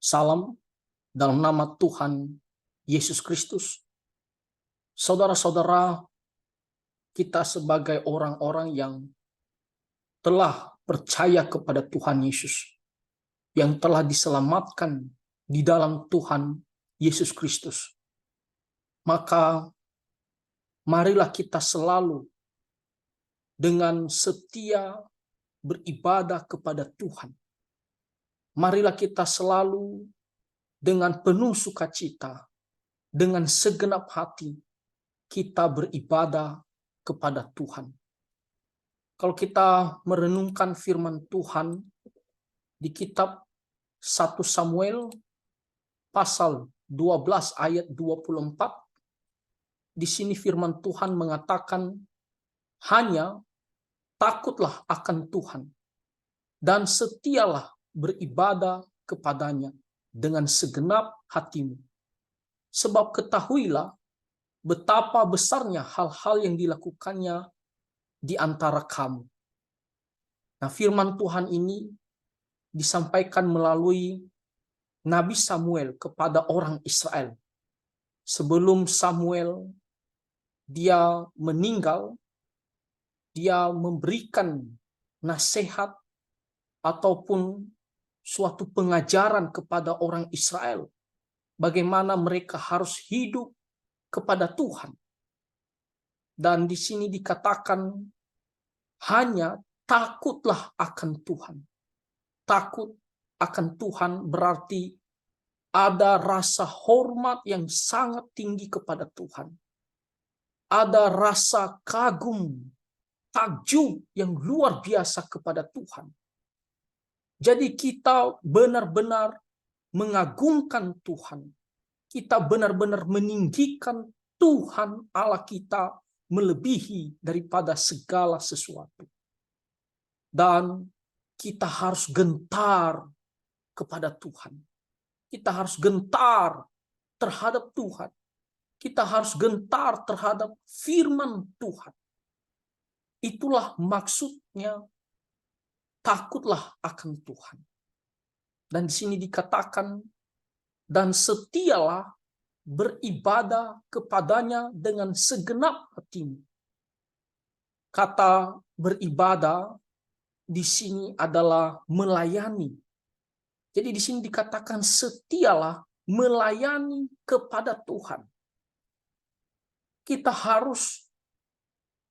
Salam dalam nama Tuhan Yesus Kristus. Saudara-saudara, kita sebagai orang-orang yang telah percaya kepada Tuhan Yesus, yang telah diselamatkan di dalam Tuhan Yesus Kristus, maka marilah kita selalu dengan setia beribadah kepada Tuhan. Marilah kita selalu dengan penuh sukacita, dengan segenap hati, kita beribadah kepada Tuhan. Kalau kita merenungkan firman Tuhan di kitab 1 Samuel pasal 12 ayat 24, di sini firman Tuhan mengatakan, hanya takutlah akan Tuhan dan setialah beribadah kepadanya dengan segenap hatimu. Sebab ketahuilah betapa besarnya hal-hal yang dilakukannya di antara kamu. Nah, firman Tuhan ini disampaikan melalui Nabi Samuel kepada orang Israel. Sebelum Samuel dia meninggal, dia memberikan nasihat ataupun suatu pengajaran kepada orang Israel bagaimana mereka harus hidup kepada Tuhan. Dan di sini dikatakan hanya takutlah akan Tuhan. Takut akan Tuhan berarti ada rasa hormat yang sangat tinggi kepada Tuhan. Ada rasa kagum, takjub yang luar biasa kepada Tuhan. Jadi kita benar-benar mengagungkan Tuhan. Kita benar-benar meninggikan Tuhan Allah kita melebihi daripada segala sesuatu. Dan kita harus gentar kepada Tuhan. Kita harus gentar terhadap Tuhan. Kita harus gentar terhadap firman Tuhan. Itulah maksudnya takutlah akan Tuhan. Dan di sini dikatakan, dan setialah beribadah kepadanya dengan segenap hatimu. Kata beribadah di sini adalah melayani. Jadi di sini dikatakan setialah melayani kepada Tuhan. Kita harus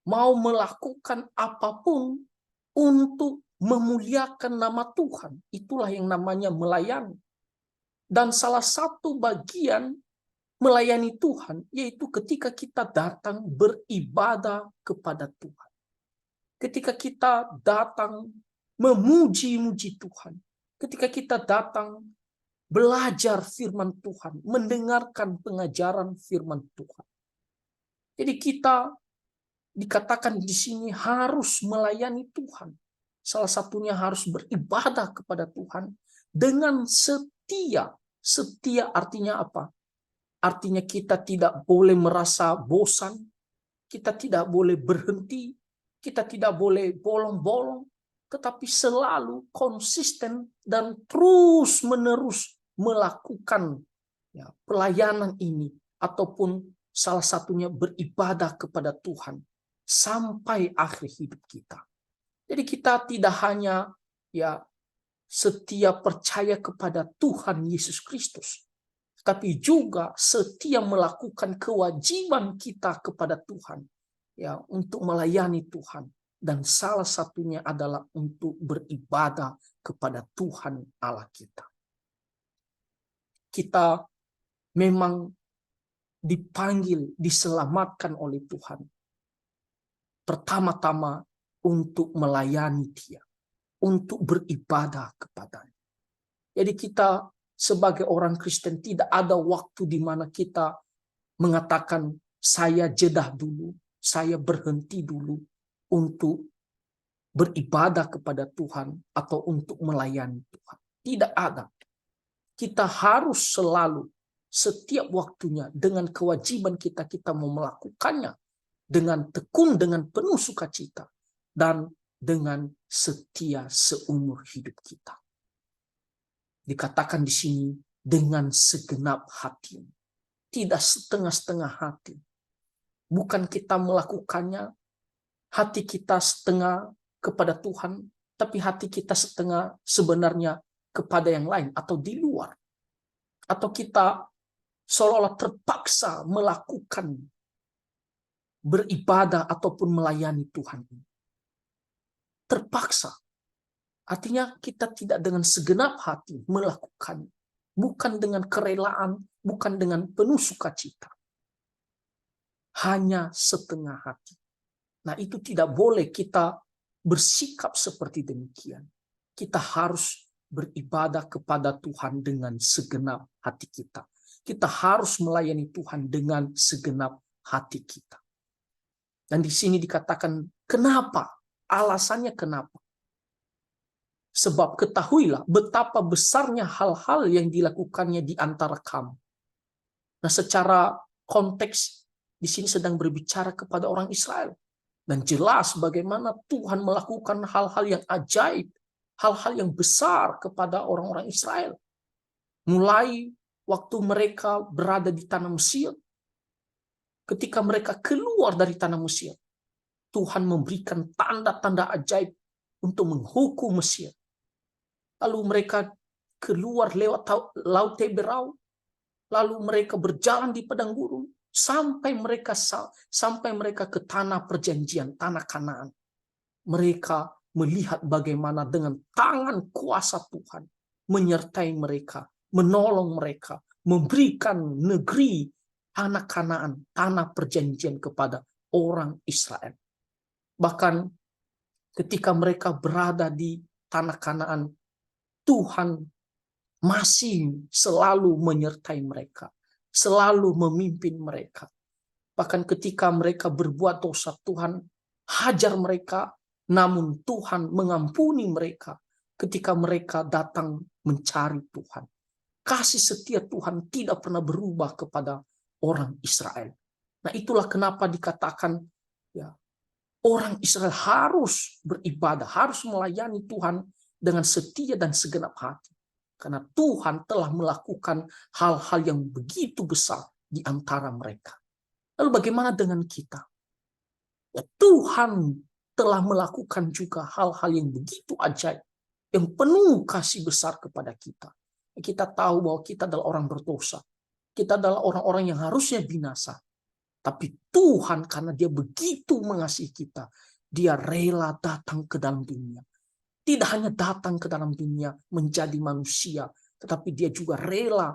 mau melakukan apapun untuk memuliakan nama Tuhan. Itulah yang namanya melayani. Dan salah satu bagian melayani Tuhan yaitu ketika kita datang beribadah kepada Tuhan. Ketika kita datang memuji-muji Tuhan. Ketika kita datang belajar firman Tuhan, mendengarkan pengajaran firman Tuhan. Jadi kita dikatakan di sini harus melayani Tuhan. Salah satunya harus beribadah kepada Tuhan dengan setia. Setia artinya apa? Artinya kita tidak boleh merasa bosan, kita tidak boleh berhenti, kita tidak boleh bolong-bolong, tetapi selalu konsisten dan terus-menerus melakukan pelayanan ini, ataupun salah satunya beribadah kepada Tuhan sampai akhir hidup kita. Jadi kita tidak hanya setia percaya kepada Tuhan Yesus Kristus, tapi juga setia melakukan kewajiban kita kepada Tuhan untuk melayani Tuhan, dan salah satunya adalah untuk beribadah kepada Tuhan Allah kita. Kita memang dipanggil, diselamatkan oleh Tuhan pertama-tama untuk melayani Dia, untuk beribadah kepadanya. Jadi kita sebagai orang Kristen tidak ada waktu di mana kita mengatakan saya jeda dulu, saya berhenti dulu untuk beribadah kepada Tuhan atau untuk melayani Tuhan. Tidak ada. Kita harus selalu setiap waktunya dengan kewajiban kita mau melakukannya dengan tekun, dengan penuh sukacita, dan dengan setia seumur hidup kita. Dikatakan di sini dengan segenap hati. Tidak setengah-setengah hati. Bukan kita melakukannya, hati kita setengah kepada Tuhan, tapi hati kita setengah sebenarnya kepada yang lain atau di luar. Atau kita seolah-olah terpaksa melakukan beribadah ataupun melayani Tuhan. Terpaksa. Artinya kita tidak dengan segenap hati melakukannya. Bukan dengan kerelaan, bukan dengan penuh sukacita. Hanya setengah hati. Nah, itu tidak boleh kita bersikap seperti demikian. Kita harus beribadah kepada Tuhan dengan segenap hati kita. Kita harus melayani Tuhan dengan segenap hati kita. Dan di sini dikatakan kenapa? Alasannya kenapa? Sebab ketahuilah betapa besarnya hal-hal yang dilakukannya di antara kamu. Nah, secara konteks di sini sedang berbicara kepada orang Israel. Dan jelas bagaimana Tuhan melakukan hal-hal yang ajaib, hal-hal yang besar kepada orang-orang Israel. Mulai waktu mereka berada di tanah Mesir, ketika mereka keluar dari tanah Mesir, Tuhan memberikan tanda-tanda ajaib untuk menghukum Mesir. Lalu mereka keluar lewat Laut Teberau, lalu mereka berjalan di padang gurun sampai mereka ke tanah perjanjian, tanah Kanaan. Mereka melihat bagaimana dengan tangan kuasa Tuhan menyertai mereka, menolong mereka, memberikan negeri tanah Kanaan, tanah perjanjian kepada orang Israel. Bahkan ketika mereka berada di tanah Kanaan, Tuhan masih selalu menyertai mereka, selalu memimpin mereka. Bahkan ketika mereka berbuat dosa, Tuhan hajar mereka, namun Tuhan mengampuni mereka ketika mereka datang mencari Tuhan. Kasih setia Tuhan tidak pernah berubah kepada orang Israel. Nah, itulah kenapa dikatakan ya, orang Israel harus beribadah, harus melayani Tuhan dengan setia dan segenap hati. Karena Tuhan telah melakukan hal-hal yang begitu besar di antara mereka. Lalu bagaimana dengan kita? Ya, Tuhan telah melakukan juga hal-hal yang begitu ajaib, yang penuh kasih besar kepada kita. Kita tahu bahwa kita adalah orang berdosa. Kita adalah orang-orang yang harusnya binasa. Tapi Tuhan karena dia begitu mengasihi kita, dia rela datang ke dalam dunia. Tidak hanya datang ke dalam dunia menjadi manusia, tetapi dia juga rela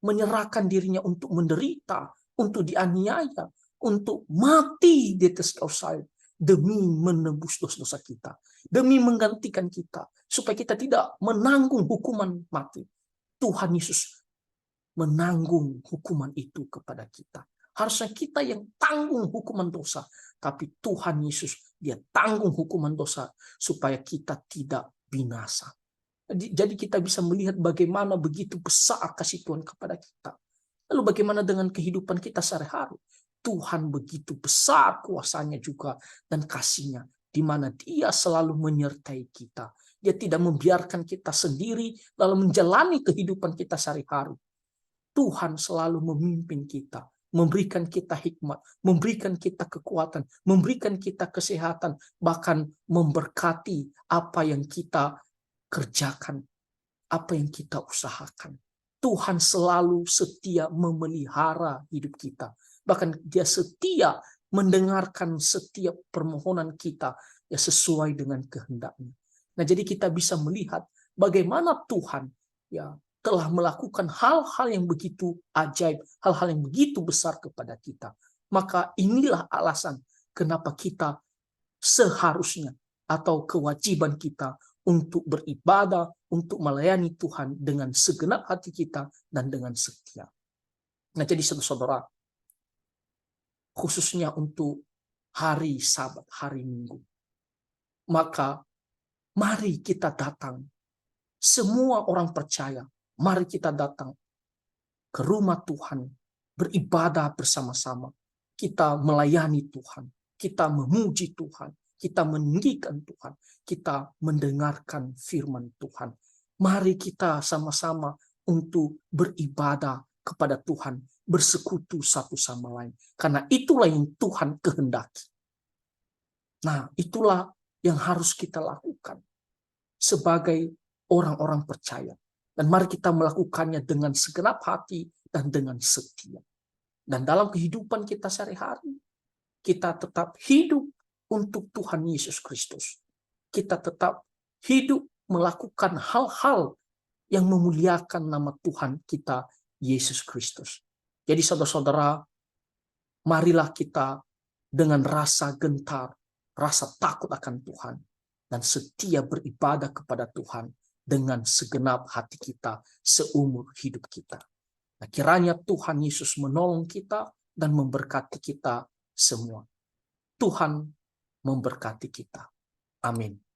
menyerahkan dirinya untuk menderita, untuk dianiaya, untuk mati di atas kayu salib demi menebus dosa-dosa kita, demi menggantikan kita, supaya kita tidak menanggung hukuman mati. Tuhan Yesus menanggung hukuman itu kepada kita. Harusnya kita yang tanggung hukuman dosa, tapi Tuhan Yesus dia tanggung hukuman dosa supaya kita tidak binasa. Jadi kita bisa melihat bagaimana begitu besar kasih Tuhan kepada kita. Lalu bagaimana dengan kehidupan kita sehari-hari? Tuhan begitu besar kuasanya juga dan kasihnya, di mana dia selalu menyertai kita. Dia tidak membiarkan kita sendiri lalu menjalani kehidupan kita sehari-hari. Tuhan selalu memimpin kita, memberikan kita hikmat, memberikan kita kekuatan, memberikan kita kesehatan, bahkan memberkati apa yang kita kerjakan, apa yang kita usahakan. Tuhan selalu setia memelihara hidup kita. Bahkan dia setia mendengarkan setiap permohonan kita ya sesuai dengan kehendaknya. Nah, jadi kita bisa melihat bagaimana Tuhan ya telah melakukan hal-hal yang begitu ajaib, hal-hal yang begitu besar kepada kita. Maka inilah alasan kenapa kita seharusnya atau kewajiban kita untuk beribadah, untuk melayani Tuhan dengan segenap hati kita dan dengan setia. Nah, jadi saudara-saudara, khususnya untuk hari Sabat, hari Minggu, maka mari kita datang. Semua orang percaya, mari kita datang ke rumah Tuhan, beribadah bersama-sama. Kita melayani Tuhan, kita memuji Tuhan, kita meninggikan Tuhan, kita mendengarkan firman Tuhan. Mari kita sama-sama untuk beribadah kepada Tuhan, bersekutu satu sama lain. Karena itulah yang Tuhan kehendaki. Nah, itulah yang harus kita lakukan sebagai orang-orang percaya. Dan mari kita melakukannya dengan segenap hati dan dengan setia. Dan dalam kehidupan kita sehari-hari, kita tetap hidup untuk Tuhan Yesus Kristus. Kita tetap hidup melakukan hal-hal yang memuliakan nama Tuhan kita, Yesus Kristus. Jadi saudara-saudara, marilah kita dengan rasa gentar, rasa takut akan Tuhan, dan setia beribadah kepada Tuhan dengan segenap hati kita seumur hidup kita. Nah, kiranya Tuhan Yesus menolong kita dan memberkati kita semua. Tuhan memberkati kita. Amin.